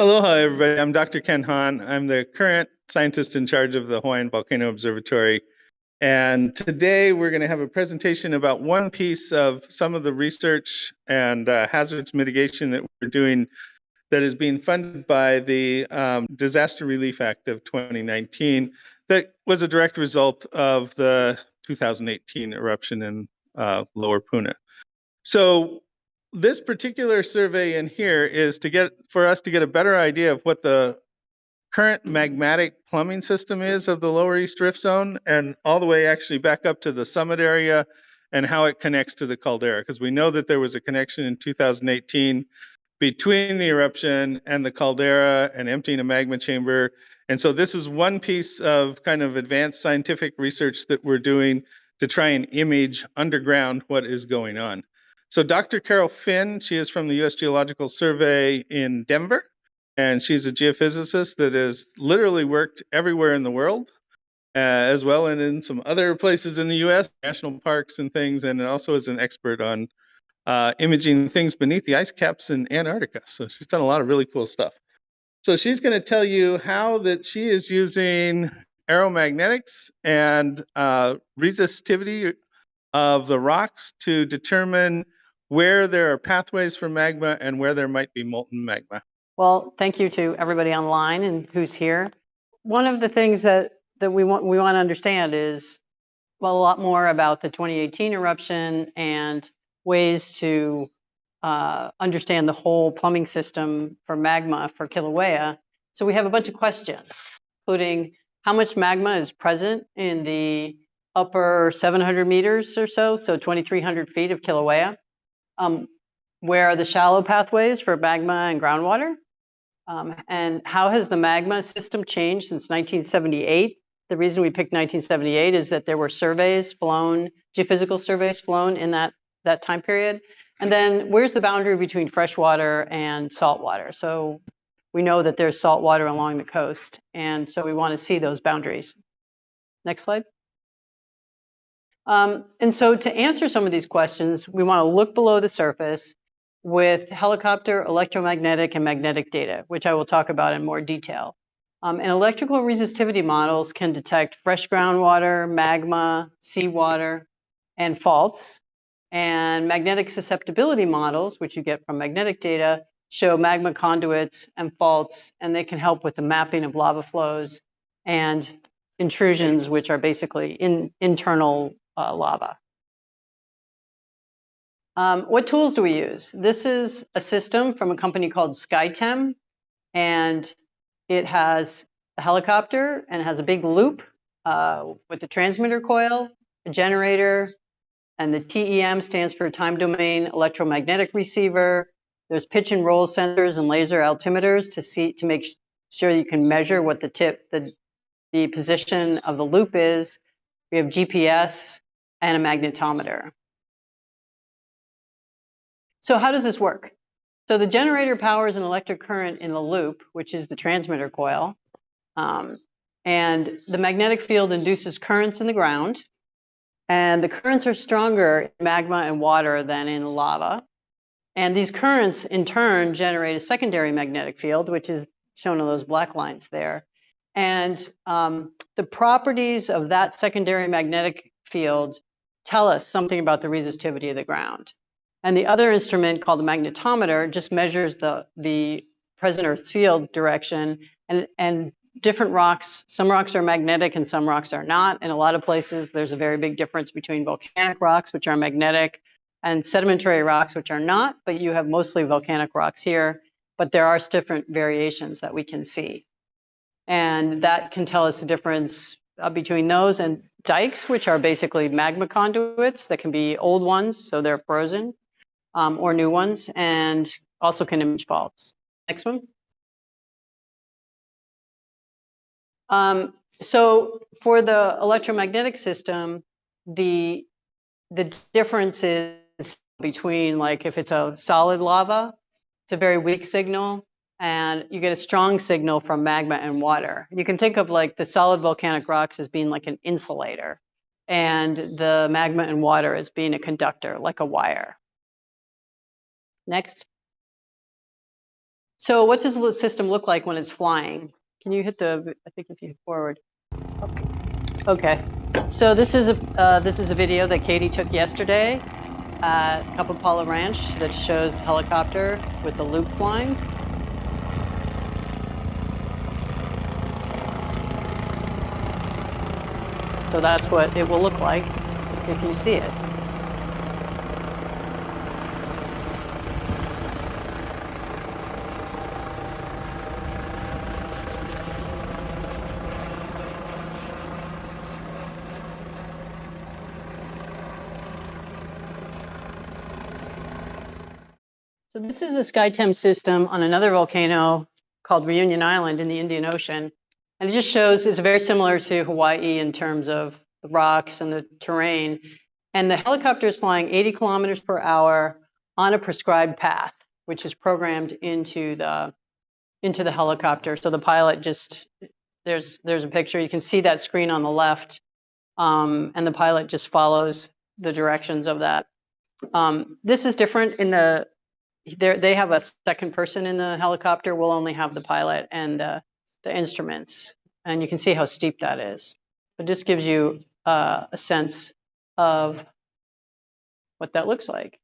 Aloha, everybody. I'm Dr. Ken Hahn. I'm the current scientist in charge of the Hawaiian Volcano Observatory. And today we're going to have a presentation about one piece of some of the research and hazards mitigation that we're doing that is being funded by the Disaster Relief Act of 2019 that was a direct result of the 2018 eruption in Lower Puna. So this particular survey in here is for us to get a better idea of what the current magmatic plumbing system is of the Lower East Rift Zone, and all the way actually back up to the summit area and how it connects to the caldera, because we know that there was a connection in 2018 between the eruption and the caldera and emptying a magma chamber. And so this is one piece of kind of advanced scientific research that we're doing to try and image underground what is going on. So Dr. Carol Finn, she is from the U.S. Geological Survey in Denver, and she's a geophysicist that has literally worked everywhere in the world, as well and in some other places in the U.S., national parks and things, and also is an expert on imaging things beneath the ice caps in Antarctica. So she's done a lot of really cool stuff. So she's going to tell you how that she is using aeromagnetics and resistivity of the rocks to determine where there are pathways for magma and where there might be molten magma. Well, thank you to everybody online and who's here. One of the things that we want to understand is, well, a lot more about the 2018 eruption and ways to understand the whole plumbing system for magma for Kilauea. So we have a bunch of questions, including how much magma is present in the upper 700 meters or so 2,300 feet of Kilauea. Where are the shallow pathways for magma and groundwater? And how has the magma system changed since 1978? The reason we picked 1978 is that there were surveys flown, geophysical surveys flown in that time period. And then where's the boundary between freshwater and saltwater? So we know that there's saltwater along the coast, and so we want to see those boundaries. Next slide. And so to answer some of these questions, we want to look below the surface with helicopter, electromagnetic, and magnetic data, which I will talk about in more detail. And electrical resistivity models can detect fresh groundwater, magma, seawater, and faults. And magnetic susceptibility models, which you get from magnetic data, show magma conduits and faults, and they can help with the mapping of lava flows and intrusions, which are basically internal lava. What tools do we use? This is a system from a company called SkyTEM, and it has a helicopter and has a big loop with a transmitter coil, a generator, and the TEM stands for time domain electromagnetic receiver. There's pitch and roll sensors and laser altimeters to make sure you can measure what the position of the loop is. We have GPS and a magnetometer. So how does this work? So the generator powers an electric current in the loop, which is the transmitter coil. And the magnetic field induces currents in the ground. And the currents are stronger in magma and water than in lava. And these currents, in turn, generate a secondary magnetic field, which is shown on those black lines there. And the properties of that secondary magnetic field tell us something about the resistivity of the ground. And the other instrument, called the magnetometer, just measures the present Earth field direction. And different rocks, some rocks are magnetic and some rocks are not. In a lot of places, there's a very big difference between volcanic rocks, which are magnetic, and sedimentary rocks, which are not. But you have mostly volcanic rocks here. But there are different variations that we can see. And that can tell us the difference between those and dikes, which are basically magma conduits that can be old ones, so they're frozen, or new ones, and also can image faults. Next one. So for the electromagnetic system, the difference is between, like, if it's a solid lava, it's a very weak signal, and you get a strong signal from magma and water. You can think of like the solid volcanic rocks as being like an insulator, and the magma and water as being a conductor, like a wire. Next. So what does the system look like when it's flying? Can you hit the, I think if you hit forward. Okay. Okay. So this is a video that Katie took yesterday at Kapipala Ranch that shows the helicopter with the loop flying. So that's what it will look like if you see it. So this is a SkyTEM system on another volcano called Reunion Island in the Indian Ocean. And it just shows it's very similar to Hawaii in terms of the rocks and the terrain. And the helicopter is flying 80 kilometers per hour on a prescribed path, which is programmed into the helicopter. So the pilot just, there's a picture, you can see that screen on the left, and the pilot just follows the directions of that. This is different in the, they have a second person in the helicopter. We'll only have the pilot and the instruments, and you can see how steep that is. It just gives you a sense of what that looks like.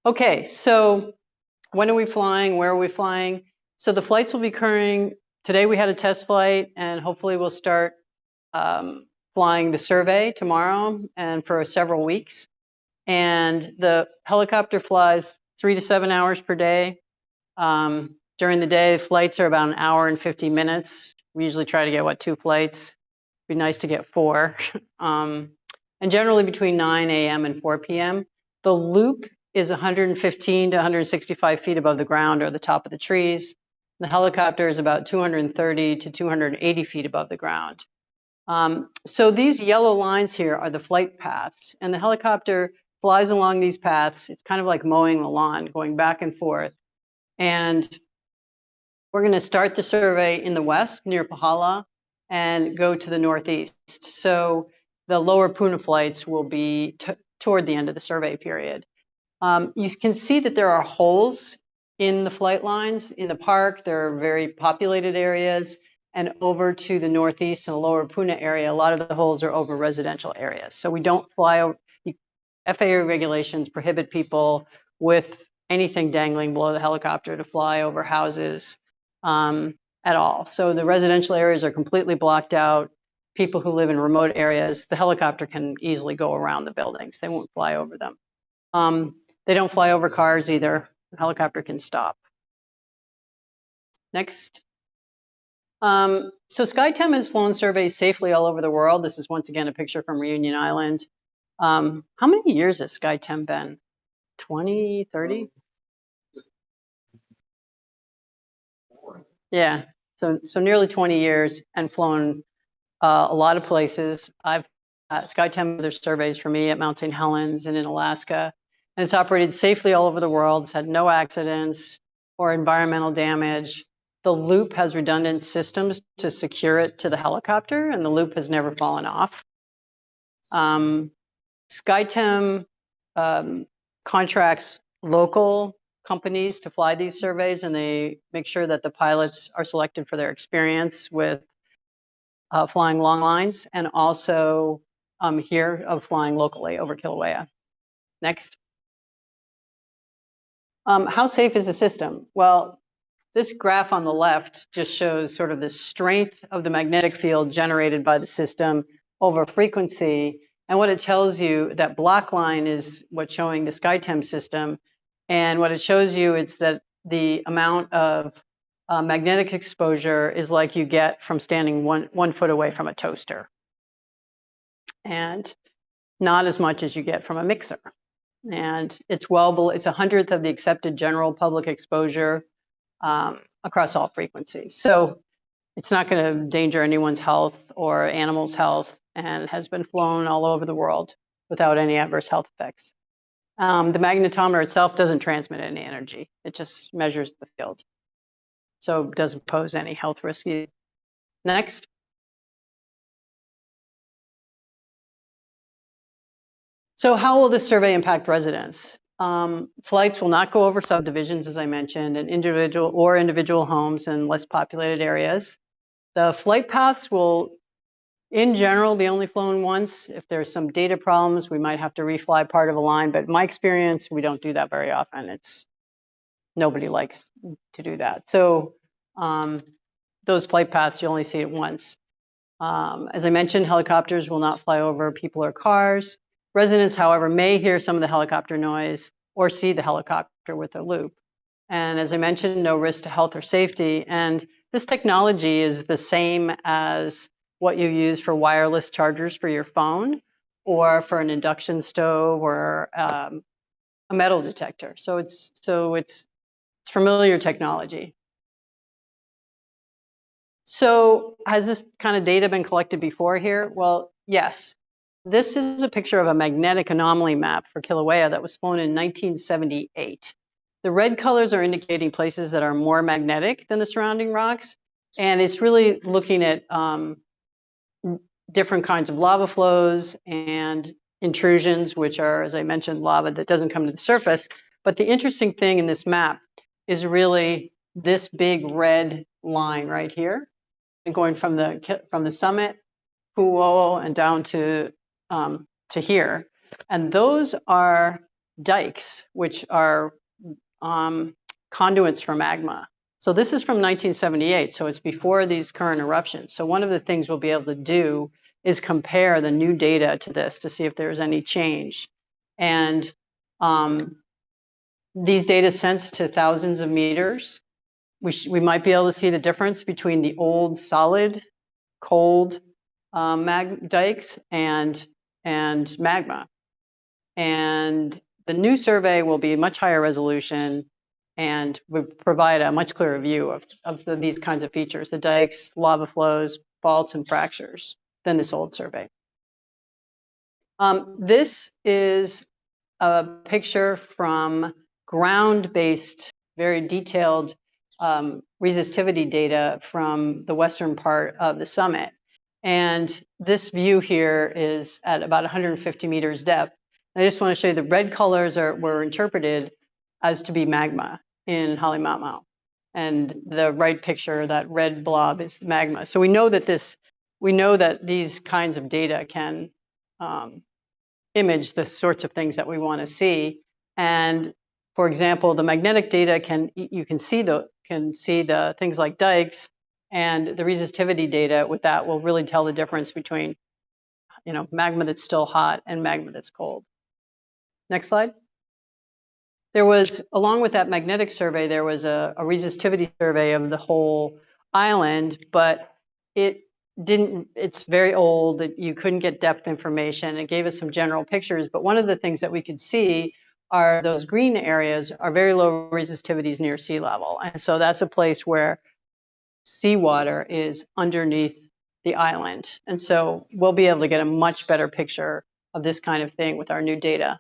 Okay, so when are we flying? Where are we flying? So the flights will be occurring today. We had a test flight, and hopefully we'll start flying the survey tomorrow and for several weeks. And the helicopter flies 3 to 7 hours per day. During the day, flights are about 1 hour and 50 minutes. We usually try to get, 2 flights? It'd be nice to get 4. And generally between 9 a.m. and 4 p.m. The loop is 115 to 165 feet above the ground or the top of the trees. The helicopter is about 230 to 280 feet above the ground. So these yellow lines here are the flight paths, and the helicopter flies along these paths. It's kind of like mowing the lawn, going back and forth. And we're going to start the survey in the west near Pahala and go to the northeast. So the lower Puna flights will be toward the end of the survey period. You can see that there are holes in the flight lines. In the park, there are very populated areas, and over to the northeast and the lower Puna area, a lot of the holes are over residential areas. So we don't fly over. FAA regulations prohibit people with anything dangling below the helicopter to fly over houses at all. So the residential areas are completely blocked out. People who live in remote areas, the helicopter can easily go around the buildings. They won't fly over them. They don't fly over cars either. The helicopter can stop. Next. So SkyTEM has flown surveys safely all over the world. This is once again a picture from Reunion Island. How many years has SkyTEM been? 20, 30? Yeah, so nearly 20 years and flown a lot of places. I've SkyTEM did their surveys for me at Mount St. Helens and in Alaska, and it's operated safely all over the world. It's had no accidents or environmental damage. The loop has redundant systems to secure it to the helicopter, and the loop has never fallen off. SkyTEM contracts local companies to fly these surveys, and they make sure that the pilots are selected for their experience with flying long lines, and also here of flying locally over Kīlauea. Next. How safe is the system? Well, this graph on the left just shows sort of the strength of the magnetic field generated by the system over frequency. And what it tells you, that black line is what's showing the SkyTEM system. And what it shows you is that the amount of magnetic exposure is like you get from standing one foot away from a toaster. And not as much as you get from a mixer. And it's well below, it's 1/100th of the accepted general public exposure across all frequencies. So it's not going to endanger anyone's health or animals' health, and has been flown all over the world without any adverse health effects. The magnetometer itself doesn't transmit any energy. It just measures the field. So it doesn't pose any health risk either. Next. So how will this survey impact residents? Flights will not go over subdivisions, as I mentioned, and individual homes in less populated areas. The flight paths will, in general, be only flown once. If there's some data problems, we might have to refly part of a line, but in my experience, we don't do that very often. Nobody likes to do that. So those flight paths, you only see it once. As I mentioned, helicopters will not fly over people or cars. Residents, however, may hear some of the helicopter noise or see the helicopter with a loop. And as I mentioned, no risk to health or safety. And this technology is the same as what you use for wireless chargers for your phone or for an induction stove or a metal detector. So it's familiar technology. So has this kind of data been collected before here? Well, yes. This is a picture of a magnetic anomaly map for Kīlauea that was flown in 1978. The red colors are indicating places that are more magnetic than the surrounding rocks. And it's really looking at different kinds of lava flows and intrusions, which are, as I mentioned, lava that doesn't come to the surface. But the interesting thing in this map is really this big red line right here, and going from the summit, Pu'u, and down to here. And those are dikes, which are conduits for magma. So this is from 1978, so it's before these current eruptions. So one of the things we'll be able to do is compare the new data to this to see if there's any change. And these data sense to thousands of meters. We might be able to see the difference between the old solid, cold dikes and magma. And the new survey will be much higher resolution and would provide a much clearer view of these kinds of features, the dikes, lava flows, faults, and fractures, than this old survey. This is a picture from ground-based, very detailed resistivity data from the western part of the summit. And this view here is at about 150 meters depth. I just want to show you the red colors were interpreted as to be magma in Halimamau. And the right picture, that red blob, is magma. So we know that these kinds of data can image the sorts of things that we want to see. And for example, the magnetic data you can see the things like dikes, and the resistivity data with that will really tell the difference between, magma that's still hot and magma that's cold. Next slide. There was, along with that magnetic survey, there was a resistivity survey of the whole island, but it's very old. You couldn't get depth information. It gave us some general pictures, but one of the things that we could see are those green areas are very low resistivities near sea level. And so that's a place where seawater is underneath the island. And so we'll be able to get a much better picture of this kind of thing with our new data.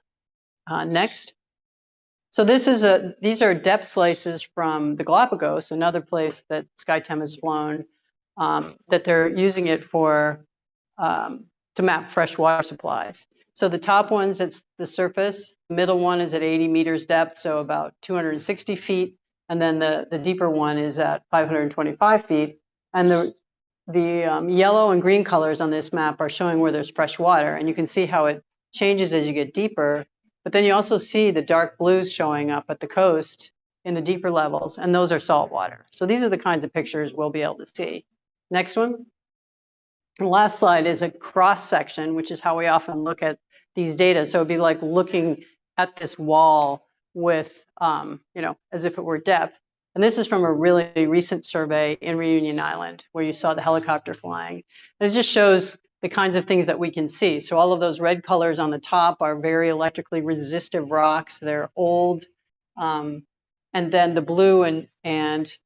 Next. So these are depth slices from the Galapagos, another place that SkyTEM has flown, that they're using it for to map fresh water supplies. So the top one's at the surface, the middle one is at 80 meters depth, so about 260 feet, and then the deeper one is at 525 feet. And the yellow and green colors on this map are showing where there's fresh water, and you can see how it changes as you get deeper. But then you also see the dark blues showing up at the coast in the deeper levels, and those are salt water. So these are the kinds of pictures we'll be able to see. Next one. The last slide is a cross section, which is how we often look at these data. So it'd be like looking at this wall with, as if it were depth. And this is from a really recent survey in Reunion Island, where you saw the helicopter flying. And it just shows the kinds of things that we can see. So all of those red colors on the top are very electrically resistive rocks. They're old. And then the blue and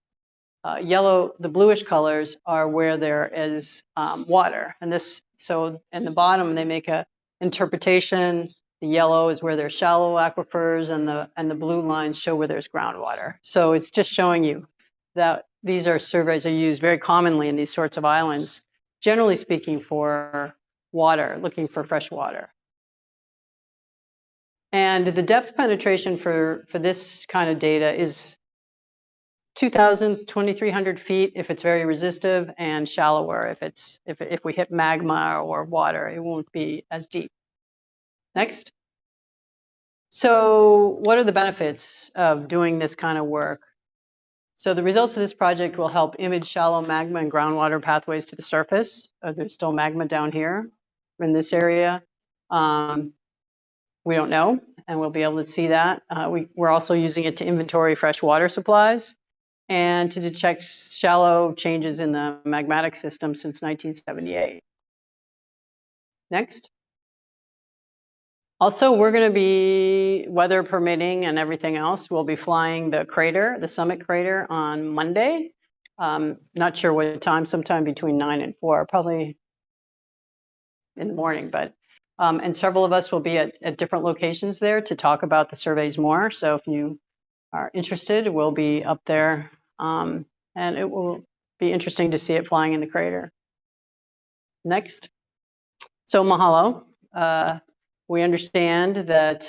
yellow, the bluish colors are where there is water. And in the bottom, they make a interpretation. The yellow is where there's shallow aquifers, and the blue lines show where there's groundwater. So it's just showing you that these are surveys are used very commonly in these sorts of islands, generally speaking, for water, looking for fresh water. And the depth penetration for this kind of data is 2,000, 2,300 feet if it's very resistive, and shallower if we hit magma or water, it won't be as deep. Next. So what are the benefits of doing this kind of work? So the results of this project will help image shallow magma and groundwater pathways to the surface. There's still magma down here in this area. We don't know, and we'll be able to see that. We're also using it to inventory fresh water supplies and to detect shallow changes in the magmatic system since 1978. Next. Also, we're going to be, weather permitting and everything else, we'll be flying the crater, the summit crater, on Monday. Not sure what time, sometime between 9 and 4, probably in the morning, but and several of us will be at different locations there to talk about the surveys more. So if you are interested, we'll be up there, and it will be interesting to see it flying in the crater. Next. So mahalo. We understand that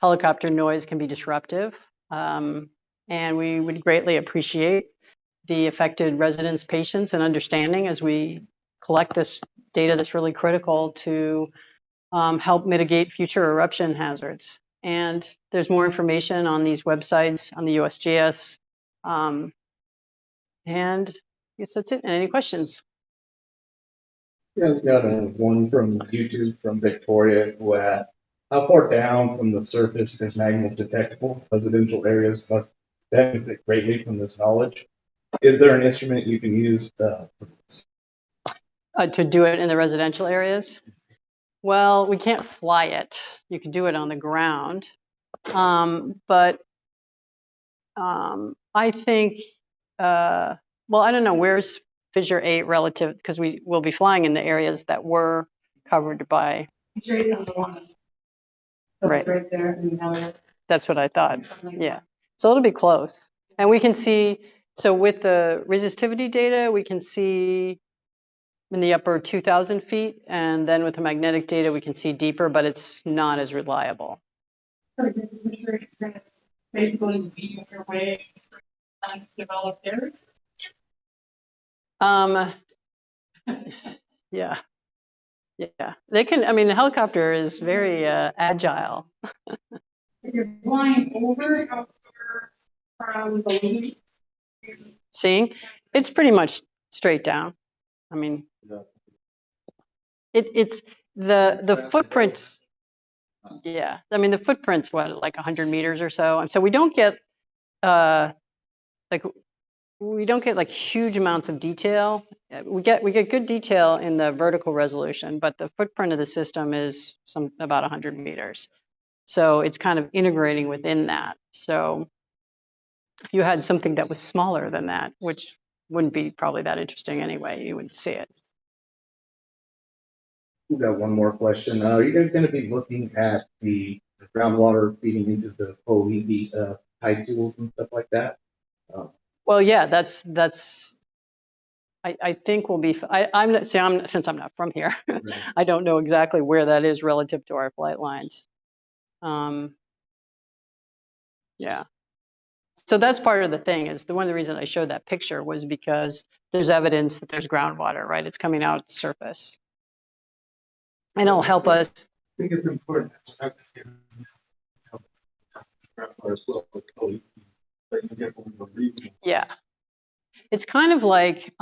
helicopter noise can be disruptive, and we would greatly appreciate the affected residents' patience and understanding as we collect this data that's really critical to help mitigate future eruption hazards. And there's more information on these websites on the USGS. And I guess that's it. And any questions? Yeah, we've got one from YouTube from Victoria who asked, how far down from the surface is magma detectable? Residential areas must benefit greatly from this knowledge. Is there an instrument you can use for this? To do it in the residential areas? Well, we can't fly it. You can do it on the ground. But I think, well, I don't know, where's Fissure 8 relative, because we will be flying in the areas that were covered by. Right on the one. Right. Right there. And that's what I thought. Yeah. So it'll be close. And we can see, so with the resistivity data, we can see in the upper 2,000 feet. And then with the magnetic data, we can see deeper, but it's not as reliable. Basically, be your way to develop there. Yeah. Yeah. They can, I mean, the helicopter is very agile. If you're flying over from the lead. Seeing, it's pretty much straight down. I mean, it's the footprints. Yeah, I mean the footprints what, like 100 meters or so, and so we don't get like huge amounts of detail. We get good detail in the vertical resolution, but the footprint of the system is about 100 meters. So it's kind of integrating within that. So if you had something that was smaller than that, which wouldn't be probably that interesting anyway, you wouldn't see it. We've got one more question. Are you guys going to be looking at the groundwater feeding into the Pu'u tide pools and stuff like that? Well, yeah, that's. I think we'll be. Since I'm not from here, right. I don't know exactly where that is relative to our flight lines. Yeah. So that's part of the thing. Is one of the reasons I showed that picture was because there's evidence that there's groundwater, right? It's coming out at the surface, and it'll help us. I think it's important. Yeah. It's kind of like,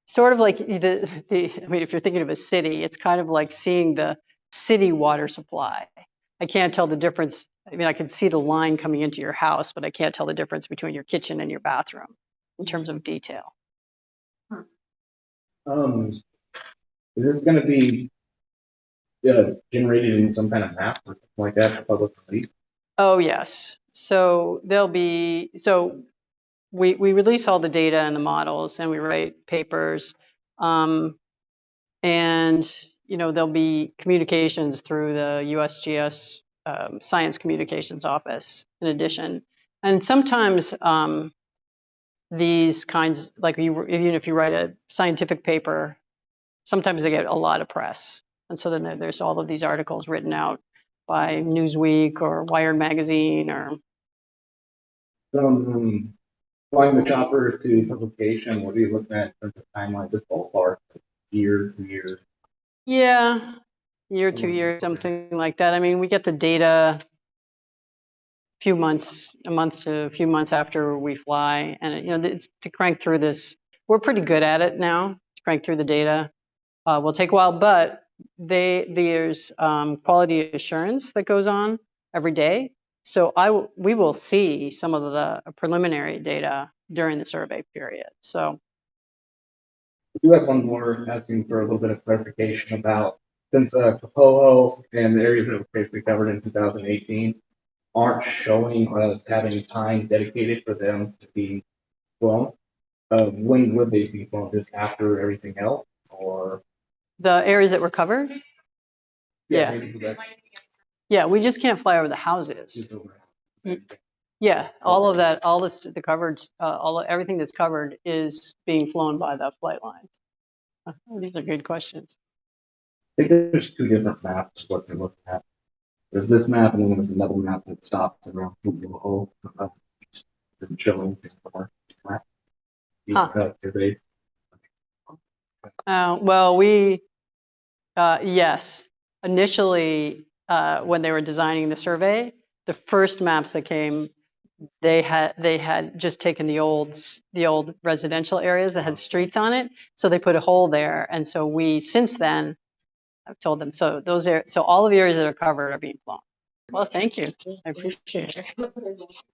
sort of like I mean, if you're thinking of a city, it's kind of like seeing the city water supply. I can't tell the difference. I mean, I can see the line coming into your house, but I can't tell the difference between your kitchen and your bathroom in terms of detail. Is this going to be generated in some kind of map or something like that for public release? Oh, yes. So there'll be, we release all the data and the models, and we write papers, and there'll be communications through the USGS Science Communications Office in addition. And sometimes these kinds, like even if you write a scientific paper, sometimes they get a lot of press, and so then there's all of these articles written out by Newsweek or Wired magazine or From flying the chopper to publication, what are you looking at in terms of timeline, just ballpark, year to year? yeah, year, 2 years, something like that. I mean, we get the data a month to a few months after we fly, and it's to crank through this. We're pretty good at it now to crank through the data. Will take a while, but there's quality assurance that goes on every day. So we will see some of the preliminary data during the survey period. So I do have one more asking for a little bit of clarification about, since Kapōhō and the areas that were basically covered in 2018 aren't showing us having time dedicated for them to be flown, when would they be flown? Just after everything else, or? the areas that were covered, Yeah. Maybe that- yeah, we just can't fly over the houses. Yeah, all of that, all this, the coverage, everything that's covered is being flown by the flight lines. These are good questions. I think there's two different maps, what they're looking at. There's this map, and then there's another map that stops around Pu'u, showing the map. Survey. Well, yes, initially, when they were designing the survey, the first maps that came, they had just taken the old residential areas that had streets on it, so they put a hole there, and so since then, I've told them, so all of the areas that are covered are being flown. Well, thank you, I appreciate it.